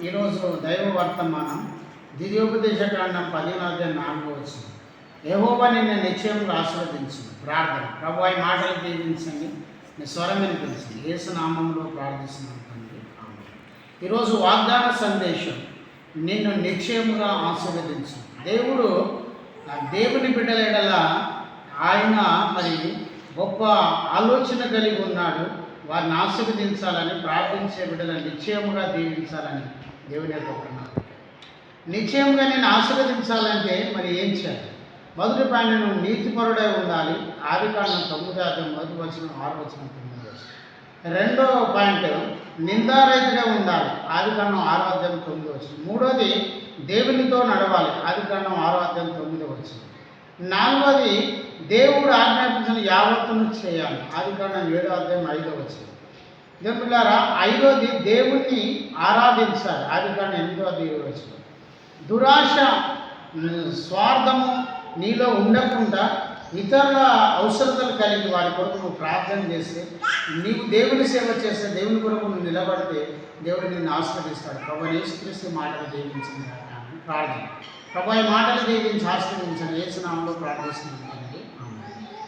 ఈరోజు దైవ వర్తమానం ద్వితీయోపదేశకాండం 10వ వచ్చింది. యెహోవా నిన్ను నిశ్చయంగా ఆశీర్వదించు. ప్రార్థన. ప్రభు ఈ మాటలు దీవించండి, నీ స్వరం వినిపించండి. యేసు నామములో ప్రార్థిస్తున్నాను తండ్రి, ఆమేన్. ఈరోజు వాగ్దాన సందేశం, నిన్ను నిశ్చయముగా ఆశీర్వదించు. దేవుని బిడ్డల ఎడల ఆయన మరి గొప్ప ఆలోచన కలిగి ఉన్నాడు. వారిని ఆశీర్వదించాలని, ప్రార్థించే బిడ్డలను నిశ్చయముగా దీవించాలని దేవుని యొక్క ప్రణాళిక. నిశ్చయంగా నేను ఆశీర్వదించాలంటే మరి ఏం చేయాలి? మొదటి పాయింట్, నువ్వు నీతిపరుడై ఉండాలి. ఆదికాండం 9వ మొదటి వచనం 6వ వచనం 9వ వచనం. రెండో పాయింట్, నిందారహితుడే ఉండాలి. ఆదికాండం 6వ 9వ వచనం. మూడోది, దేవునితో నడవాలి. ఆదికాండం 6వ 9వ వచనం. నాలుగోది, దేవుడు ఆజ్ఞాపించిన యావత్తును చేయాలి. ఆదికాండం 7వ 5వ వచనం. దేవులారా, ఐదోది, దేవుణ్ణి ఆరాధించాలి. ఆదికాండం 8వ వచనం. దురాశ, స్వార్థము నీలో ఉండకుండా ఇతరుల అవసరతలు కలిగి వారి కొరకు నువ్వు ప్రార్థన చేస్తే, నీవు దేవుని సేవ చేస్తే, దేవుని కొరకు నువ్వు నిలబడితే దేవుడు నిన్ను ఆశీర్వదిస్తాడు. ప్రభు యేసుక్రీస్తు మాటలు దీవించింది ప్రార్థన. ప్రభు ఈ మాటలు దీవించి ఆశీర్వదించండి. యేసు నామములో ప్రార్థిస్తున్నాను.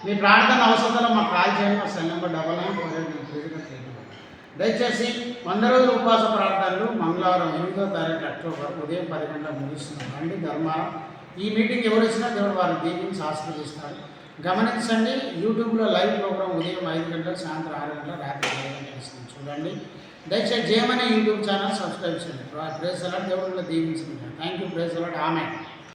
మీ ప్రార్థన అవసరాలు మాకు కాల్ చేయండి. మా సెల్ నెంబర్ 9948. దయచేసి 100 రోజుల ఉపవాస ప్రార్థనలు మంగళవారం 8వ తారీఖు అక్టోబర్ ఉదయం 10 గంటలకు ముగిస్తున్నాం. రండి ధర్మారం. ఈ మీటింగ్ ఎవరు వచ్చినా దేవుడు వారిని దీవించి ఆశీర్వదిస్తారు. గమనించండి, యూట్యూబ్లో లైవ్ ప్రోగ్రామ్ ఉదయం 5 గంటలకు, సాయంత్రం 6 గంటలకు, రాత్రి 10 గంటలకు ఇస్తుంది. చూడండి. దయచేసి జయమనే యూట్యూబ్ ఛానల్ సబ్స్క్రైబ్ చేయండి. Praise a lot. దేవుడిలో దీవించుకుంటాను. Thank you. Praise a lot. Amen.